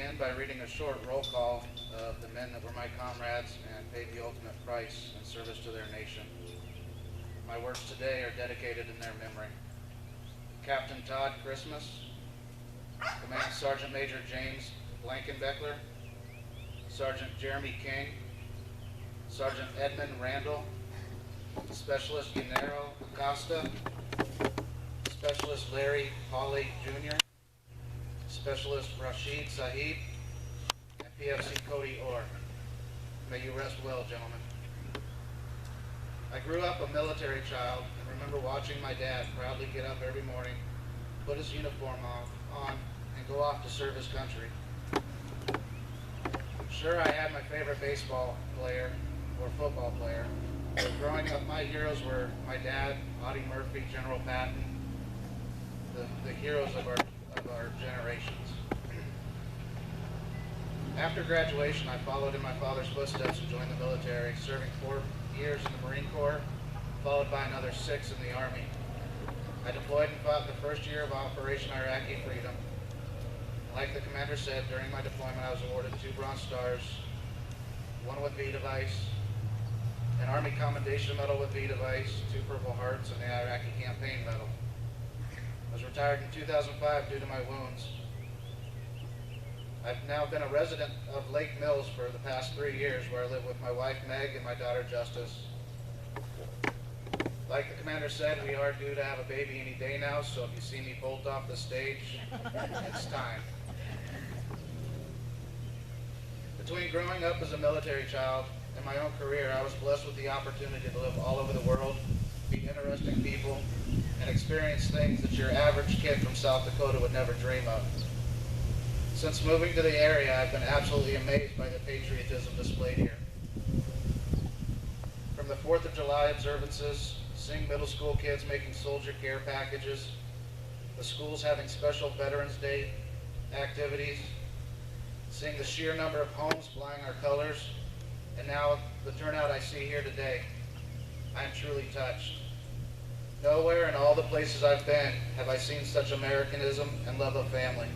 begin by reading a short roll call of the men that were my comrades and paid the ultimate price in service to their nation. My words today are dedicated in their memory. Captain Todd Christmas, Command Sergeant Major James Blankenbeckler, Sergeant Jeremy King, Sergeant Edmund Randall, Specialist Gennaro Acosta, Specialist Larry Hawley Jr., Specialist Rashid Sahib, and PFC Cody Orr. May you rest well, gentlemen. I grew up a military child and remember watching my dad proudly get up every morning, put his uniform on, and go off to serve his country. Sure, I had my favorite baseball player or football player, but growing up, my heroes were my dad, Audie Murphy, General Patton, the heroes of our generations. After graduation, I followed in my father's footsteps and joined the military, serving 4 years in the Marine Corps, followed by another 6 in the Army. I deployed and fought the first year of Operation Iraqi Freedom. Like the commander said, during my deployment I was awarded 2 Bronze Stars, 1 with V device, an Army Commendation Medal with V device, 2 Purple Hearts, and the Iraqi Campaign Medal. I was retired in 2005 due to my wounds. I've now been a resident of Lake Mills for the past 3 years, where I live with my wife Meg and my daughter Justice. Like the commander said, we are due to have a baby any day now, so if you see me bolt off the stage, it's time. Between growing up as a military child and my own career, I was blessed with the opportunity to live all over the world, meet interesting people, and experience things that your average kid from South Dakota would never dream of. Since moving to the area, I've been absolutely amazed by the patriotism displayed here. From the 4th of July observances, seeing middle school kids making soldier care packages, the schools having special Veterans Day activities, seeing the sheer number of homes flying our colors, and now the turnout I see here today, I am truly touched. Nowhere in all the places I've been have I seen such Americanism and love of family.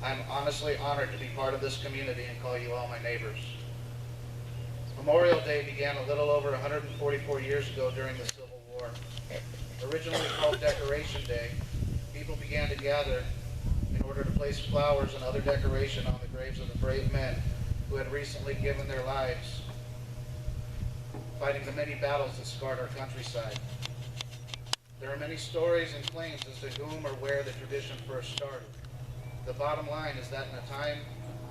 I'm honestly honored to be part of this community and call you all my neighbors. Memorial Day began a little over 144 years ago during the Civil War. Originally called Decoration Day, people began to gather in order to place flowers and other decoration on the graves of the brave men who had recently given their lives fighting the many battles that scarred our countryside. There are many stories and claims as to whom or where the tradition first started. The bottom line is that in a time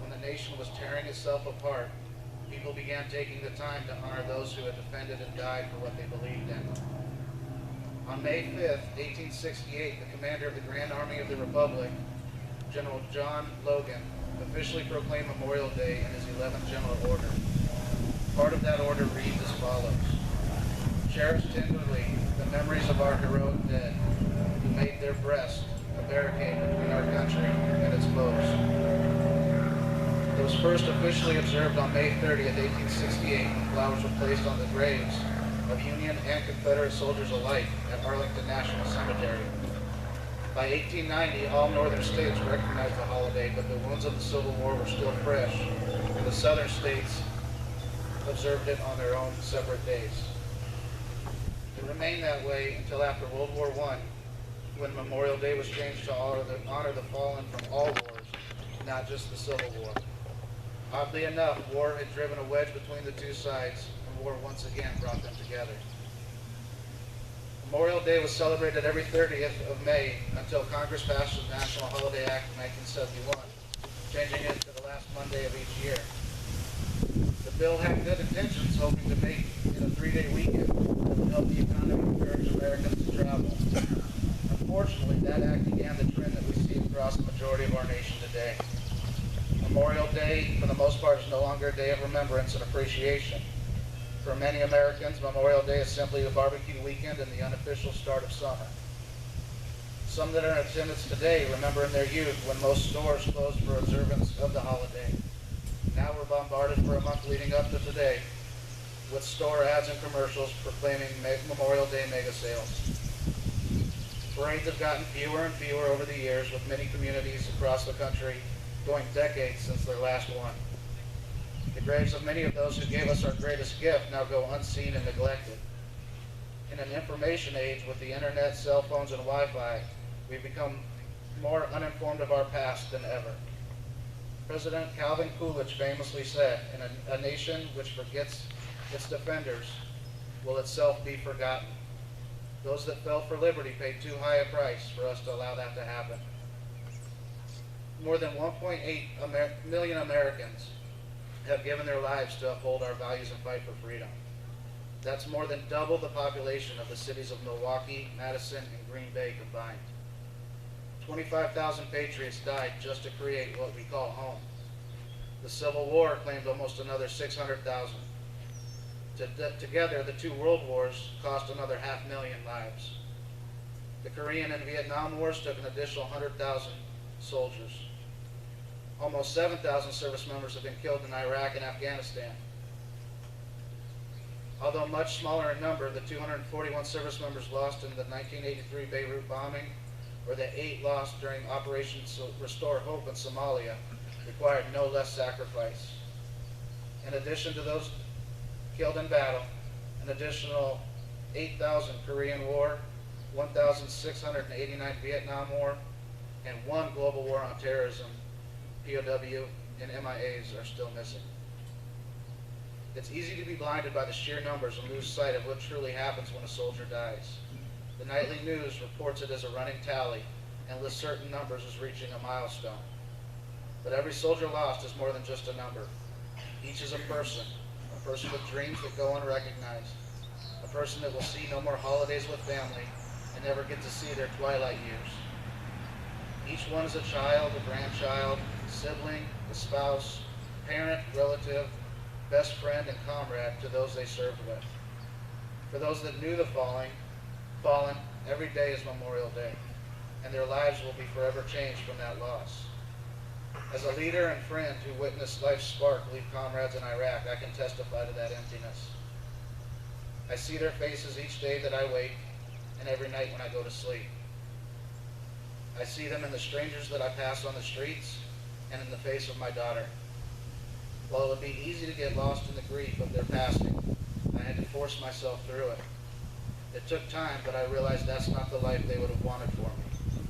when the nation was tearing itself apart, people began taking the time to honor those who had defended and died for what they believed in. On May 5th, 1868, the commander of the Grand Army of the Republic, General John Logan, officially proclaimed Memorial Day in his 11th General Order. Part of that order reads as follows: cherish tenderly the memories of our heroic dead, who made their breast a barricade between our country and its foes. It was first officially observed on May 30th, 1868, when flowers were placed on the graves of Union and Confederate soldiers alike at Arlington National Cemetery. By 1890, all northern states recognized the holiday, but the wounds of the Civil War were still fresh, and the southern states observed it on their own separate days. It remained that way until after World War I, when Memorial Day was changed to honor the fallen from all wars, not just the Civil War. Oddly enough, war had driven a wedge between the two sides, and war once again brought them together. Memorial Day was celebrated every 30th of May until Congress passed the National Holiday Act of 1971, changing it to the last Monday of each year. The bill had good intentions, hoping to make it a 3-day weekend that would help the economy and encourage Americans to travel. Unfortunately, that act began the trend that we see across the majority of our nation today. Memorial Day, for the most part, is no longer a day of remembrance and appreciation. For many Americans, Memorial Day is simply a barbecue weekend and the unofficial start of summer. Some that are in attendance today remember in their youth when most stores closed for observance of the holiday. Now we're bombarded for a month leading up to today with store ads and commercials proclaiming Memorial Day mega sales. Parades have gotten fewer and fewer over the years, with many communities across the country going decades since their last one. The graves of many of those who gave us our greatest gift now go unseen and neglected. In an information age with the internet, cell phones, and Wi-Fi, we've become more uninformed of our past than ever. President Calvin Coolidge famously said, a nation which forgets its defenders will itself be forgotten. Those that fell for liberty paid too high a price for us to allow that to happen. More than 1.8 million Americans have given their lives to uphold our values and fight for freedom. That's more than double the population of the cities of Milwaukee, Madison, and Green Bay combined. 25,000 patriots died just to create what we call home. The Civil War claimed almost another 600,000. Together, the two world wars cost another 500,000 lives. The Korean and Vietnam Wars took an additional 100,000 soldiers. Almost 7,000 service members have been killed in Iraq and Afghanistan. Although much smaller in number, the 241 service members lost in the 1983 Beirut bombing, or the 8 lost during Operation Restore Hope in Somalia, required no less sacrifice. In addition to those killed in battle, an additional 8,000 Korean War, 1,689 Vietnam War, and 1 global war on terrorism, POW, and MIAs are still missing. It's easy to be blinded by the sheer numbers and lose sight of what truly happens when a soldier dies. The nightly news reports it as a running tally and lists certain numbers as reaching a milestone. But every soldier lost is more than just a number. Each is a person with dreams that go unrecognized, a person that will see no more holidays with family and never get to see their twilight years. Each one is a child, a grandchild, sibling, a spouse, parent, relative, best friend, and comrade to those they served with. For those that knew the fallen, every day is Memorial Day, and their lives will be forever changed from that loss. As a leader and friend who witnessed life's spark leave comrades in Iraq, I can testify to that emptiness. I see their faces each day that I wake and every night when I go to sleep. I see them in the strangers that I pass on the streets and in the face of my daughter. While it would be easy to get lost in the grief of their passing, I had to force myself through it. It took time, but I realized that's not the life they would have wanted for me.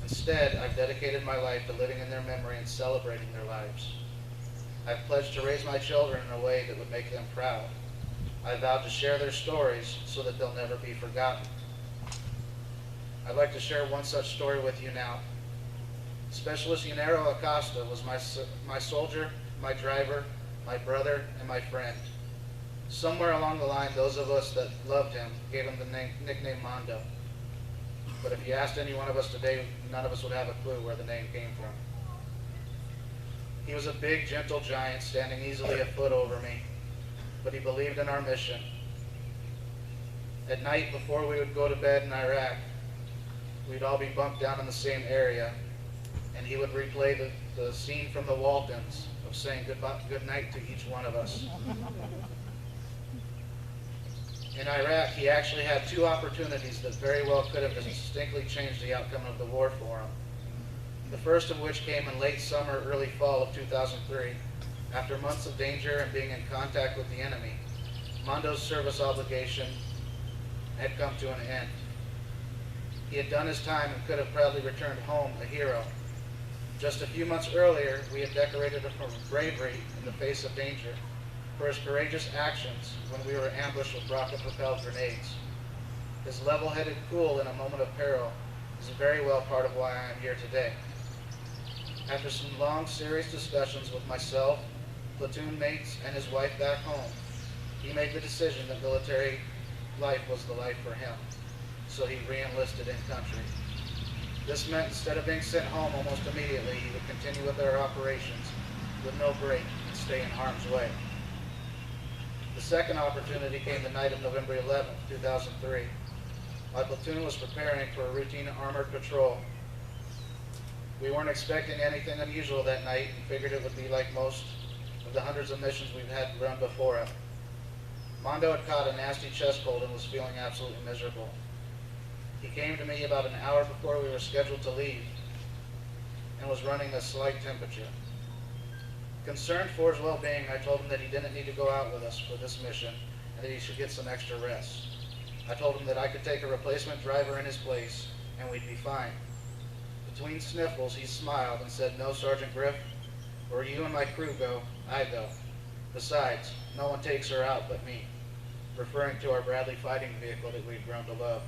Instead, I've dedicated my life to living in their memory and celebrating their lives. I've pledged to raise my children in a way that would make them proud. I vowed to share their stories so that they'll never be forgotten. I'd like to share one such story with you now. Specialist Yanero Acosta was my soldier, my driver, my brother, and my friend. Somewhere along the line, those of us that loved him gave him the nickname Mondo. But if you asked any one of us today, none of us would have a clue where the name came from. He was a big, gentle giant standing easily a foot over me, but he believed in our mission. At night, before we would go to bed in Iraq, we'd all be bunked down in the same area, and he would replay the scene from the Waltons of saying good night to each one of us. In Iraq, he actually had 2 opportunities that very well could have distinctly changed the outcome of the war for him. The first of which came in late summer, early fall of 2003. After months of danger and being in contact with the enemy, Mondo's service obligation had come to an end. He had done his time and could have proudly returned home a hero. Just a few months earlier, we had decorated him for bravery in the face of danger, for his courageous actions when we were ambushed with rocket-propelled grenades. His level-headed cool in a moment of peril is very well part of why I am here today. After some long, serious discussions with myself, platoon mates, and his wife back home, he made the decision that military life was the life for him, so he re-enlisted in country. This meant instead of being sent home almost immediately, he would continue with our operations with no break and stay in harm's way. The second opportunity came the night of November 11, 2003. My platoon was preparing for a routine armored patrol. We weren't expecting anything unusual that night and figured it would be like most of the hundreds of missions we've had run before it. Mondo had caught a nasty chest cold and was feeling absolutely miserable. He came to me about an hour before we were scheduled to leave and was running a slight temperature. Concerned for his well-being, I told him that he didn't need to go out with us for this mission and that he should get some extra rest. I told him that I could take a replacement driver in his place and we'd be fine. Between sniffles, he smiled and said, "No, Sergeant Griff, where you and my crew go, I go. Besides, no one takes her out but me," referring to our Bradley fighting vehicle that we'd grown to love.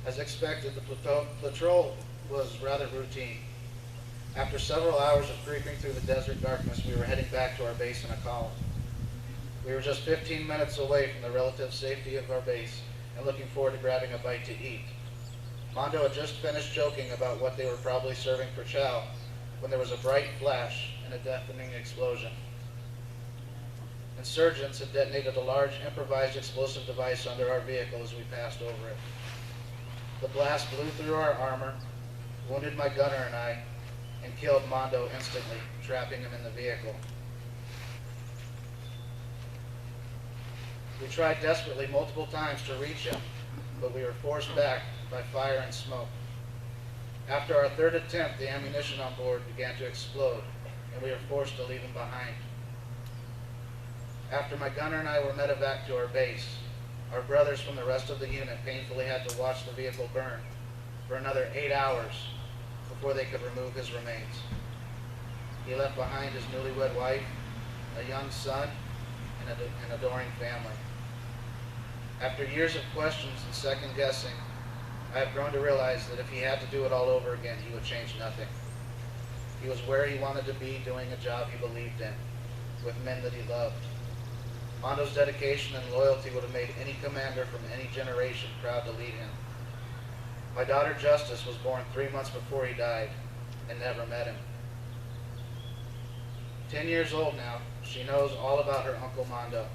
As expected, the patrol was rather routine. After several hours of creeping through the desert darkness, we were heading back to our base in a column. We were just 15 minutes away from the relative safety of our base and looking forward to grabbing a bite to eat. Mondo had just finished joking about what they were probably serving for chow when there was a bright flash and a deafening explosion. Insurgents had detonated a large improvised explosive device under our vehicle as we passed over it. The blast blew through our armor, wounded my gunner and I, and killed Mondo instantly, trapping him in the vehicle. We tried desperately multiple times to reach him, but we were forced back by fire and smoke. After our third attempt, the ammunition on board began to explode, and we were forced to leave him behind. After my gunner and I were medevac to our base, our brothers from the rest of the unit painfully had to watch the vehicle burn for another 8 hours before they could remove his remains. He left behind his newlywed wife, a young son, and an adoring family. After years of questions and second guessing, I have grown to realize that if he had to do it all over again, he would change nothing. He was where he wanted to be, doing a job he believed in, with men that he loved. Mondo's dedication and loyalty would have made any commander from any generation proud to lead him. My daughter Justice was born 3 months before he died and never met him. 10 years old now, she knows all about her Uncle Mondo.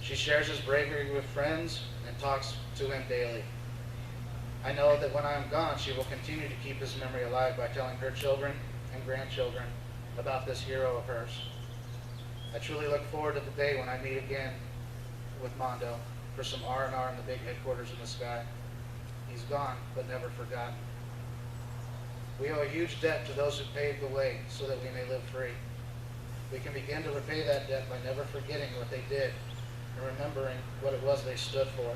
She shares his bravery with friends and talks to him daily. I know that when I am gone, she will continue to keep his memory alive by telling her children and grandchildren about this hero of hers. I truly look forward to the day when I meet again with Mondo for some R&R in the big headquarters in the sky. He's gone, but never forgotten. We owe a huge debt to those who paved the way so that we may live free. We can begin to repay that debt by never forgetting what they did and remembering what it was they stood for.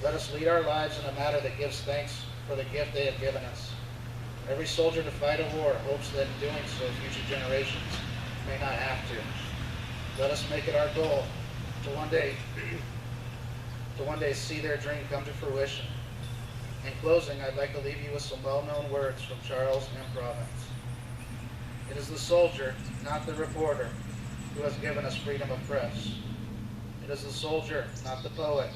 Let us lead our lives in a manner that gives thanks for the gift they have given us. Every soldier to fight a war hopes that in doing so, future generations may not have to. Let us make it our goal to one day see their dream come to fruition. In closing, I'd like to leave you with some well-known words from Charles M. Province. It is the soldier, not the reporter, who has given us freedom of press. It is the soldier, not the poet,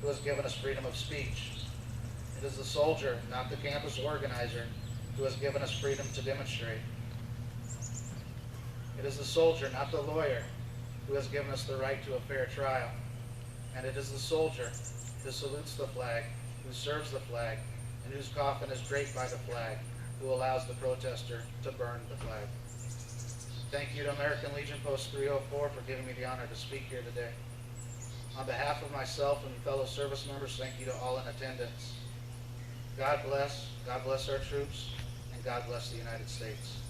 who has given us freedom of speech. It is the soldier, not the campus organizer, who has given us freedom to demonstrate. It is the soldier, not the lawyer, who has given us the right to a fair trial. And it is the soldier who salutes the flag, who serves the flag, and whose coffin is draped by the flag, who allows the protester to burn the flag. Thank you to American Legion Post 304 for giving me the honor to speak here today. On behalf of myself and fellow service members, thank you to all in attendance. God bless our troops, and God bless the United States.